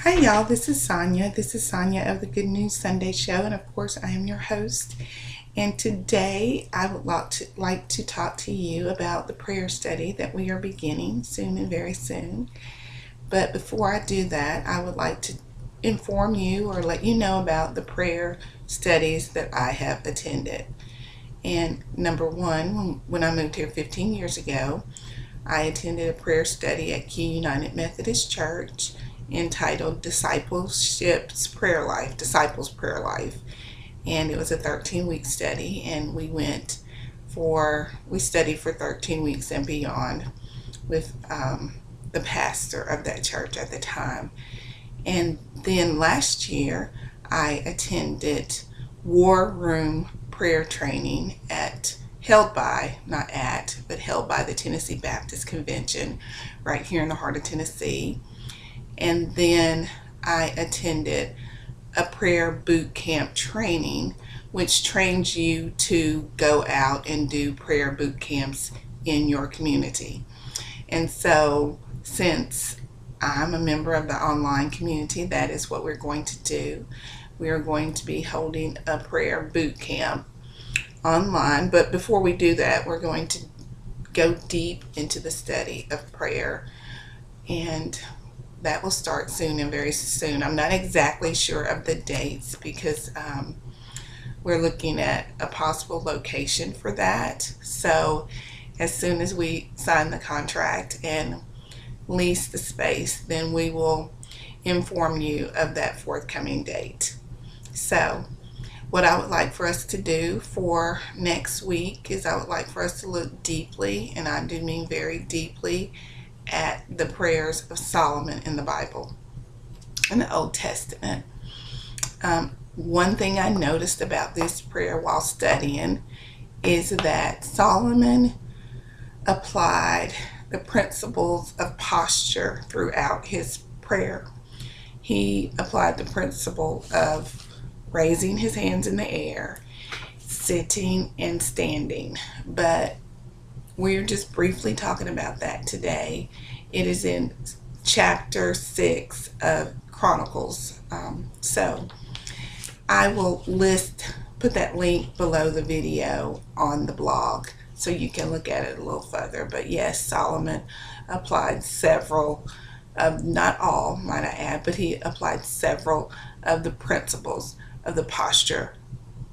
Hi, y'all. This is Sonia. This is Sonia of the Good News Sunday Show, and of course, I am your host. And today, I would like to talk to you about the prayer study that we are beginning soon and very soon. But before I do that, I would like to inform you or let you know about the prayer studies that I have attended. And number one, when I moved here 15 years ago, I attended a prayer study at Key United Methodist Church entitled Disciples Prayer Life. And it was a 13-week study, and we studied for 13 weeks and beyond with the pastor of that church at the time. And then last year, I attended War Room prayer training held by the Tennessee Baptist Convention right here in the heart of Tennessee. And then I attended a prayer boot camp training, which trains you to go out and do prayer boot camps in your community. And so since I'm a member of the online community, that is what we're going to do. We are going to be holding a prayer boot camp online. But before we do that, we're going to go deep into the study of prayer. And that will start soon and very soon. I'm not exactly sure of the dates because we're looking at a possible location for that. So as soon as we sign the contract and lease the space, then we will inform you of that forthcoming date. So what I would like for us to do for next week is I would like for us to look deeply, and I do mean very deeply, at the prayers of Solomon in the Bible, in the Old Testament. One thing I noticed about this prayer while studying is that Solomon applied the principles of posture throughout his prayer. He applied the principle of raising his hands in the air, sitting and standing, but we're just briefly talking about that today. It is in chapter 6 of Chronicles. So I will put that link below the video on the blog so you can look at it a little further. But yes, Solomon applied several of, not all, might I add, but he applied several of the principles of the posture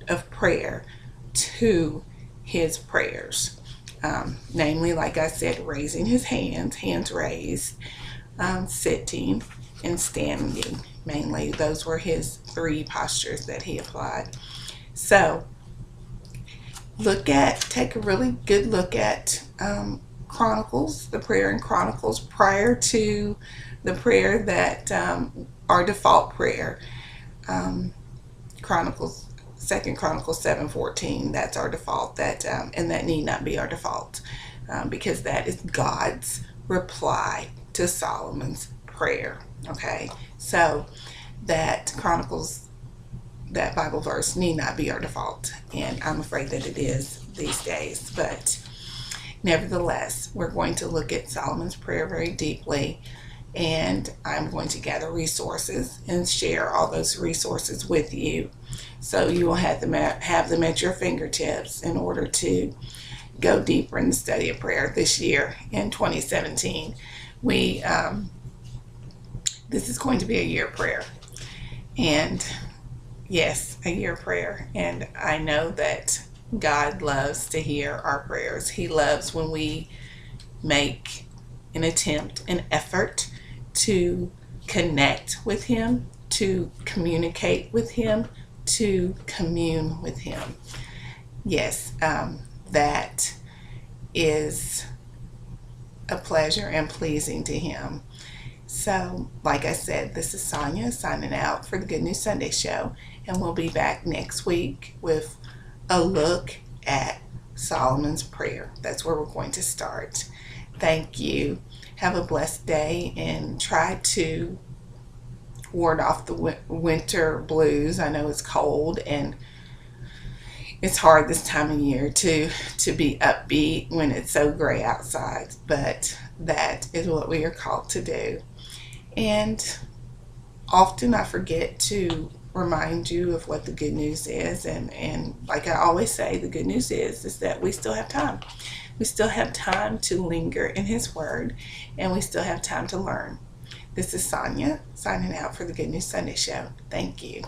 of prayer to his prayers. Namely, like I said, raising his hands raised, sitting, and standing. Mainly, those were his 3 postures that he applied. So, take a really good look at Chronicles, the prayer in Chronicles, prior to the prayer that our default prayer, Chronicles 2 Chronicles 7:14. That's our default. And that need not be our default because that is God's reply to Solomon's prayer. Okay, so that Bible verse need not be our default, and I'm afraid that it is these days. But nevertheless, we're going to look at Solomon's prayer very deeply, and I'm going to gather resources and share all those resources with you. So you will have them at your fingertips in order to go deeper in the study of prayer this year in 2017. This is going to be a year of prayer. And yes, a year of prayer. And I know that God loves to hear our prayers. He loves when we make an effort to connect with Him, to communicate with Him, to commune with Him. Yes, that is a pleasure and pleasing to Him. So, like I said, this is Sonia signing out for the Good News Sunday Show, and we'll be back next week with a look at Solomon's prayer. That's where we're going to start. Thank you. Have a blessed day, and try to ward off the winter blues. I know it's cold and it's hard this time of year to be upbeat when it's so gray outside, but that is what we are called to do. And often I forget to remind you of what the good news is, and like I always say, the good news is that we still have time. We still have time to linger in His Word, and we still have time to learn. This is Sonia signing out for the Good News Sunday Show. Thank you.